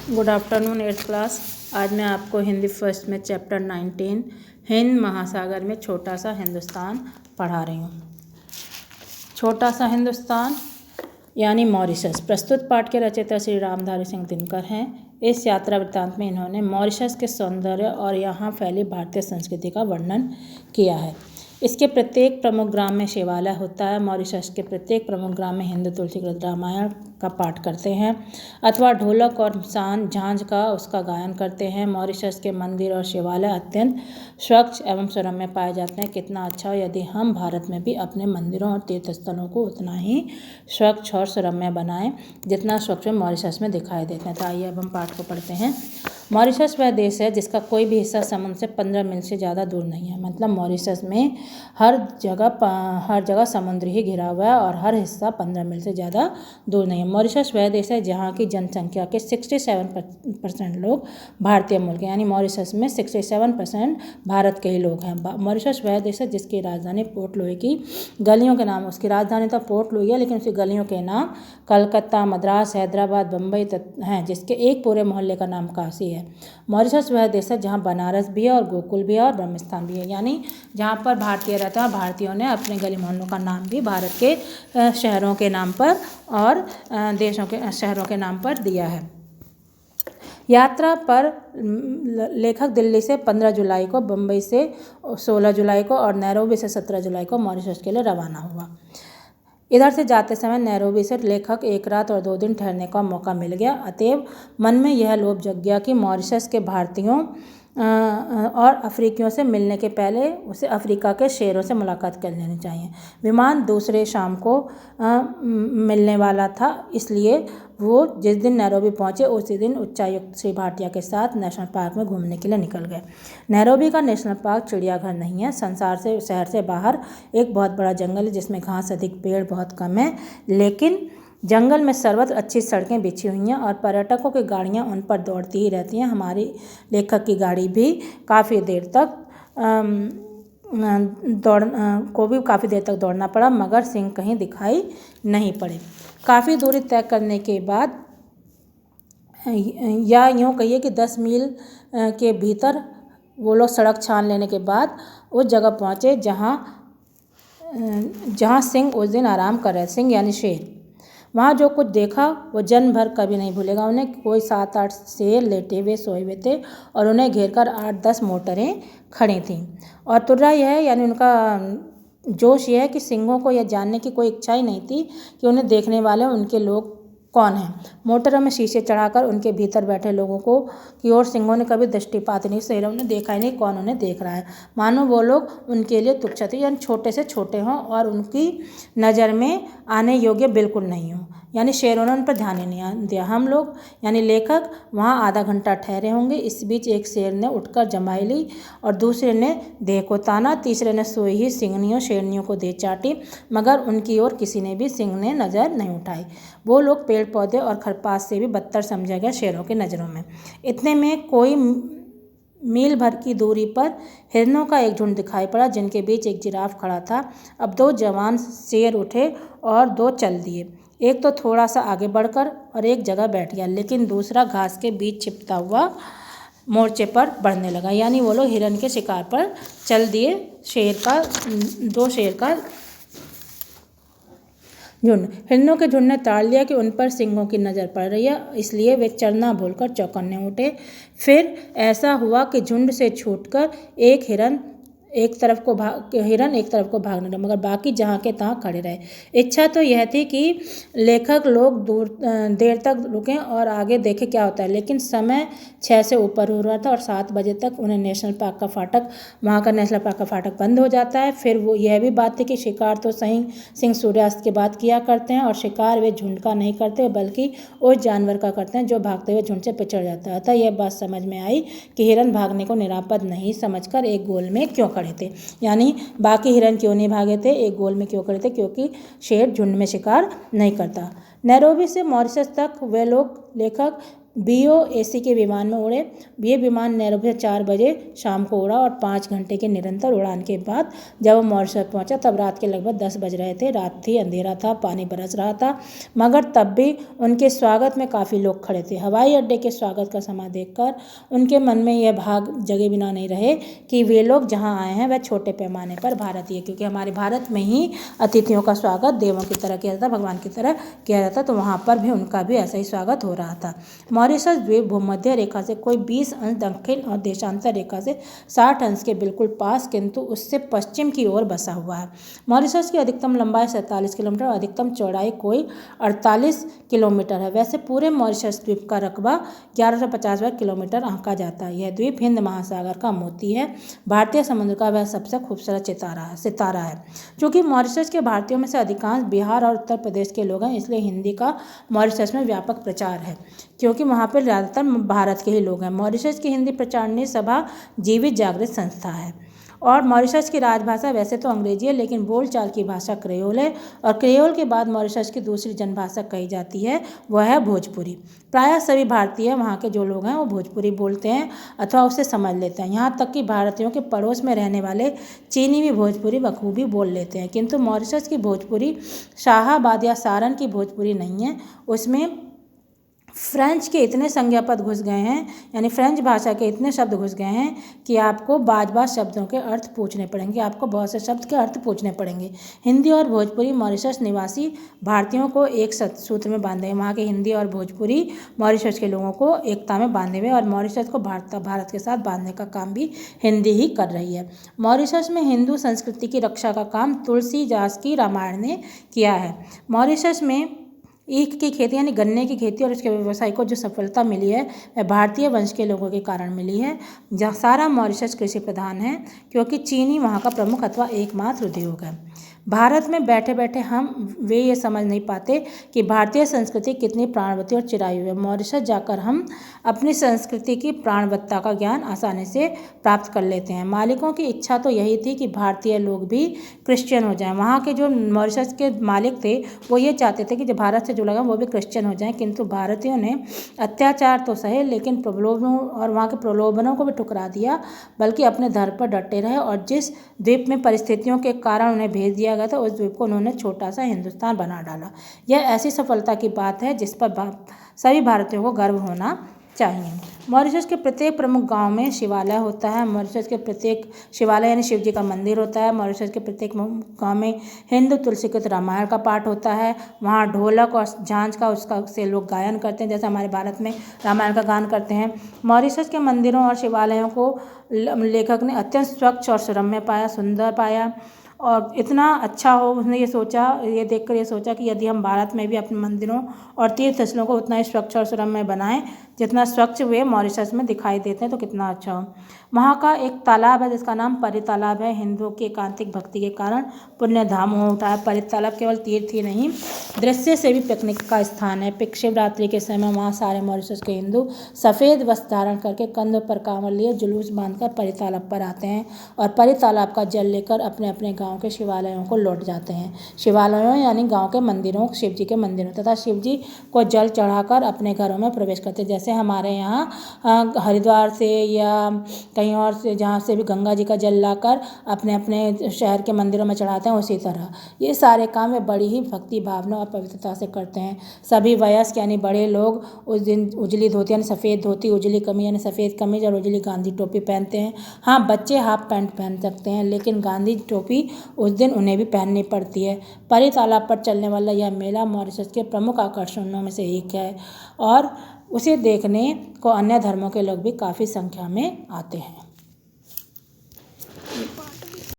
Good afternoon 8th class. आज मैं आपको हिंदी फर्स्ट में चैप्टर 19 हिंद महासागर में छोटा सा हिंदुस्तान पढ़ा रही हूँ। छोटा सा हिंदुस्तान यानी मॉरिशस। प्रस्तुत पाठ के रचयिता श्री रामधारी सिंह दिनकर हैं। इस यात्रा वृत्तांत में इन्होंने मॉरिशस के सौंदर्य और यहाँ फैली भारतीय संस्कृति का वर्णन किया है। इसके प्रत्येक प्रमुख ग्राम में शिवालय होता है। मॉरिशस के प्रत्येक प्रमुख ग्राम में हिंदू तुलसीकृत रामायण का पाठ करते हैं अथवा ढोलक और झांझ का उसका गायन करते हैं। मॉरिशस के मंदिर और शिवालय अत्यंत स्वच्छ एवं सुरम्य पाए जाते हैं। कितना अच्छा हो यदि हम भारत में भी अपने मंदिरों और तीर्थस्थलों को उतना ही स्वच्छ और सुरम्य बनाएं जितना स्वच्छ मॉरिशस में दिखाई देते हैं। तो आइए अब हम पाठ को पढ़ते हैं। मॉरिशस वह देश है जिसका कोई भी हिस्सा समुद्र से 15 मील से ज़्यादा दूर नहीं है। मतलब मॉरिशस में हर जगह समुद्र ही घिरा हुआ है और हर हिस्सा 15 मील से ज़्यादा दूर नहीं है। मॉरिशस वह देश है जहाँ की जनसंख्या के 67% लोग भारतीय मूल के, यानी मॉरिशस में 67% भारत के ही लोग हैं। मॉरिशस वह देश है जिसकी राजधानी पोर्ट लुई की गलियों के नाम, उसकी राजधानी तो पोर्ट लुई है लेकिन उसकी गलियों के नाम कलकत्ता, मद्रास, हैदराबाद, बम्बई हैं, जिसके एक पूरे मोहल्ले का नाम काशी है। मॉरिशस वह देश है जहाँ बनारस भी है और गोकुल भी है और ब्रह्मस्थान भी है, यानी जहाँ पर भारतीय रहते हैं। भारतीयों ने अपने गली मोहल्लों का नाम भी भारत के शहरों के नाम पर और देशों के शहरों के नाम पर दिया है। यात्रा पर लेखक दिल्ली से 15 जुलाई को, बम्बई से 16 जुलाई को और नैरोबी से 17 जुलाई को मॉरिशस के लिए रवाना हुआ। इधर से जाते समय नैरोबी से लेखक 1 रात और 2 दिन ठहरने का मौका मिल गया। अतएव मन में यह लोभ जग गया कि मॉरिशस के भारतीयों और अफ्रीकियों से मिलने के पहले उसे अफ्रीका के शेरों से मुलाकात कर लेनी चाहिए। विमान दूसरे शाम को मिलने वाला था, इसलिए वो जिस दिन नैरोबी पहुंचे उसी दिन उच्चायुक्त श्री भाटिया के साथ नेशनल पार्क में घूमने के लिए निकल गए। नैरोबी का नेशनल पार्क चिड़ियाघर नहीं है। शहर से बाहर एक बहुत बड़ा जंगल है जिसमें घास अधिक, पेड़ बहुत कम है, लेकिन जंगल में सर्वत्र अच्छी सड़कें बिछी हुई हैं और पर्यटकों की गाड़ियां उन पर दौड़ती ही रहती हैं। हमारी लेखक की गाड़ी भी काफ़ी देर तक दौड़ना पड़ा, मगर सिंह कहीं दिखाई नहीं पड़े। काफ़ी दूरी तय करने के बाद, या यूँ कहिए कि 10 मील के भीतर वो लोग सड़क छान लेने के बाद उस जगह पहुँचे जहाँ सिंह उस दिन आराम कर रहे। सिंह यानी शेर। वहाँ जो कुछ देखा वो जन्म भर कभी नहीं भूलेगा। उन्हें कोई 7-8 शेर लेटे हुए सोए हुए थे और उन्हें घेरकर 8-10 मोटरें खड़ी थीं। और तुर्रा यह है, यानी उनका जोश यह है कि सिंहों को यह जानने की कोई इच्छा ही नहीं थी कि उन्हें देखने वाले उनके लोग कौन हैं। मोटरों में शीशे चढ़ाकर उनके भीतर बैठे लोगों को की ओर सिंहों ने कभी दृष्टिपात नहीं, शेरों ने देखा ही नहीं कौन उन्हें देख रहा है। मानो वो लोग उनके लिए तुच्छ थे, यानी छोटे से छोटे हों और उनकी नज़र में आने योग्य बिल्कुल नहीं हो, यानी शेरों ने उन पर ध्यान ही नहीं दिया। हम लोग यानी लेखक वहाँ आधा घंटा ठहरे होंगे। इस बीच एक शेर ने उठकर जमाई ली और दूसरे ने देह को ताना, तीसरे ने सोई ही सिंहनियों शेरनियों को देह चाटी, मगर उनकी ओर किसी ने भी सिंह ने नज़र नहीं उठाई। वो लोग पेड़ पौधे और खरपात से भी बदतर समझा गया शेरों की नज़रों में। इतने में कोई मील भर की दूरी पर हिरनों का एक झुंड दिखाई पड़ा जिनके बीच एक जिराफ खड़ा था। अब 2 जवान शेर उठे और 2 चल दिए। एक तो थोड़ा सा आगे बढ़कर और एक जगह बैठ गया, लेकिन दूसरा घास के बीच छिपता हुआ मोर्चे पर बढ़ने लगा, यानी वो लोग हिरन के शिकार पर चल दिए। 2 शेर का झुंड। हिरणों के झुंड ने ताड़ लिया कि उन पर सिंहों की नज़र पड़ रही है, इसलिए वे चरना भूलकर चौकन्ने उठे। फिर ऐसा हुआ कि झुंड से छूटकर एक हिरन एक तरफ को भागने लगा, मगर बाकी जहाँ के तहाँ खड़े रहे। इच्छा तो यह थी कि लेखक लोग देर तक रुकें और आगे देखें क्या होता है, लेकिन समय 6 से ऊपर हो रहा था और 7 बजे तक वहाँ का नेशनल पार्क का फाटक बंद हो जाता है। फिर वो यह भी बात थी कि शिकार तो सिंह सूर्यास्त के बाद किया करते हैं और शिकार वे झुंड का नहीं करते बल्कि उस जानवर का करते हैं जो भागते हुए झुंड से पिछड़ जाता है। अतः यह बात समझ में आई कि हिरन भागने को निरापद नहीं समझकर एक गोल में क्यों खड़े थे, यानी बाकी हिरन क्यों नहीं भागे थे, एक गोल में क्यों खड़े थे, क्योंकि शेर झुंड में शिकार नहीं करता। नैरोबी से मॉरिशस तक वे लोग लेखक BOAC के विमान में उड़े। ये विमान नैरोबी 4 बजे शाम को उड़ा और 5 घंटे की निरंतर उड़ान के बाद जब वो मॉरिशस पहुंचा तब रात के लगभग 10 बज रहे थे। रात थी, अंधेरा था, पानी बरस रहा था, मगर तब भी उनके स्वागत में काफ़ी लोग खड़े थे। हवाई अड्डे के स्वागत का समय देखकर उनके मन में यह भाग जगे बिना नहीं रहे कि वे लोग जहाँ आए हैं वह छोटे पैमाने पर भारतीय, क्योंकि हमारे भारत में ही अतिथियों का स्वागत देवों की तरह किया जाता, भगवान की तरह किया जाता, तो वहाँ पर भी उनका भी ऐसा ही स्वागत हो रहा था। मॉरिशस द्वीप भूमध्य रेखा से कोई 20 अंश दक्षिण और देशांतर रेखा से 60 अंश के बिल्कुल पास, किंतु उससे पश्चिम की ओर बसा हुआ है। मॉरिशस की अधिकतम लंबाई 47 किलोमीटर और अधिकतम चौड़ाई कोई 48 किलोमीटर है। वैसे पूरे मॉरिशस द्वीप का रकबा 1150 वर्ग किलोमीटर आंका जाता है। यह द्वीप हिंद महासागर का मोती है, भारतीय समुद्र का वह सबसे खूबसूरत सितारा है। चूँकि मॉरिशस के भारतीयों में से अधिकांश बिहार और उत्तर प्रदेश के लोग हैं, इसलिए हिंदी का मॉरिशस में व्यापक प्रचार है, क्योंकि वहाँ पर ज़्यादातर भारत के ही लोग हैं। मॉरिशस की हिंदी प्रचारणी सभा जीवित जागृत संस्था है। और मॉरिशस की राजभाषा वैसे तो अंग्रेजी है, लेकिन बोलचाल की भाषा क्रेओल है, और क्रेओल के बाद मॉरिशस की दूसरी जनभाषा कही जाती है, वह है भोजपुरी। प्रायः सभी भारतीय वहाँ के जो लोग हैं वो भोजपुरी बोलते हैं अथवा उसे समझ लेते हैं। यहाँ तक कि भारतीयों के पड़ोस में रहने वाले चीनी भी भोजपुरी बखूबी बोल लेते हैं, किंतु मॉरिशस की भोजपुरी शाहाबाद या सारन की भोजपुरी नहीं है। उसमें फ्रेंच के इतने संज्ञापद घुस गए हैं, यानी फ्रेंच भाषा के इतने शब्द घुस गए हैं कि आपको बाज शब्दों के अर्थ पूछने पड़ेंगे, आपको बहुत से शब्द के अर्थ पूछने पड़ेंगे। हिंदी और भोजपुरी मॉरिशस निवासी भारतीयों को एक सूत्र में बांधे हैं। वहाँ के हिंदी और भोजपुरी मॉरिशस के लोगों को एकता में बांधे हुए, और मॉरिशस को भारत के साथ बांधने का काम भी हिंदी ही कर रही है। मॉरिशस में हिंदू संस्कृति की रक्षा का काम तुलसीदास की रामायण ने किया है। मॉरिशस में ईख की खेती यानी गन्ने की खेती और उसके व्यवसाय को जो सफलता मिली है वह भारतीय वंश के लोगों के कारण मिली है। जहाँ सारा मॉरिशस कृषि प्रधान है, क्योंकि चीनी वहाँ का प्रमुख अथवा एकमात्र उद्योग है। भारत में बैठे बैठे वे ये समझ नहीं पाते कि भारतीय संस्कृति कितनी प्राणवती और चिरायु है। मॉरिशस जाकर हम अपनी संस्कृति की प्राणवत्ता का ज्ञान आसानी से प्राप्त कर लेते हैं। मालिकों की इच्छा तो यही थी कि भारतीय लोग भी क्रिश्चियन हो जाएं। वहाँ के जो मॉरिशस के मालिक थे वो ये चाहते थे कि जो भारत से जो लोग हैं वो भी क्रिश्चियन हो जाएं, किंतु भारतीयों ने अत्याचार तो सहे लेकिन प्रलोभनों और वहाँ के प्रलोभनों को भी ठुकरा दिया, बल्कि अपने धर्म पर डटे रहे। और जिस द्वीप में परिस्थितियों के कारण उन्हें भेज दिया गया था उस द्वीप को उन्होंने छोटा सा हिंदुस्तान बना डाला। यह ऐसी सफलता की बात है जिस पर सभी भारतीयों को गर्व होना चाहिए। मॉरिशस के प्रत्येक प्रमुख गांव में शिवालय होता है। मॉरिशस के प्रत्येक शिवालय यानी शिव जी का मंदिर होता है। मॉरिशस के प्रत्येक गांव में हिंदू तुलसीकृत रामायण का पाठ होता है। वहाँ ढोलक और झांझ का से लोग गायन करते हैं, जैसे हमारे भारत में रामायण का गान करते हैं। मॉरिशस के मंदिरों और शिवालयों को लेखक ने अत्यंत स्वच्छ और सुरम्य पाया, सुंदर पाया, और इतना अच्छा हो उसने ये देखकर ये सोचा कि यदि हम भारत में भी अपने मंदिरों और तीर्थ स्थलों को उतना ही स्वच्छ और सुरम्य बनाएं जितना स्वच्छ वे मॉरिशस में दिखाई देते हैं तो कितना अच्छा हो। वहाँ का एक तालाब है जिसका नाम परी तालाब है। हिंदुओं की एकांतिक भक्ति के कारण पुण्य धाम हो उठा है। परी तालाब केवल तीर्थ ही नहीं, दृश्य से भी पिकनिक का स्थान है। शिवरात्रि के समय वहाँ सारे मॉरिशस के हिंदू सफ़ेद वस्त्र धारण करके कंधों पर कांवड़ लिए जुलूस बांधकर परी तालाब पर आते हैं और परी तालाब का जल लेकर अपने अपने गाँव के शिवालयों को लौट जाते हैं। शिवालयों यानी गाँव के मंदिरों, शिव जी के मंदिरों तथा शिव जी को जल चढ़ाकर अपने घरों में प्रवेश करते हैं। जैसे हमारे यहाँ हरिद्वार से या कहीं और से जहाँ से भी गंगा जी का जल लाकर अपने अपने शहर के मंदिरों में चढ़ाते हैं, उसी तरह ये सारे काम वे बड़ी ही भक्ति भावना और पवित्रता से करते हैं। सभी वयस्क यानी बड़े लोग उस दिन उजली धोती यानी सफ़ेद धोती, उजली कमीज यानी सफ़ेद कमीज और उजली गांधी टोपी पहनते हैं। हाँ, बच्चे हाफ पैंट पहन सकते हैं, लेकिन गांधी टोपी उस दिन उन्हें भी पहननी पड़ती है। परी तालाब पर चलने वाला यह मेला मॉरिशस के प्रमुख आकर्षणों में से एक है और उसे देखने को अन्य धर्मों के लोग भी काफ़ी संख्या में आते हैं।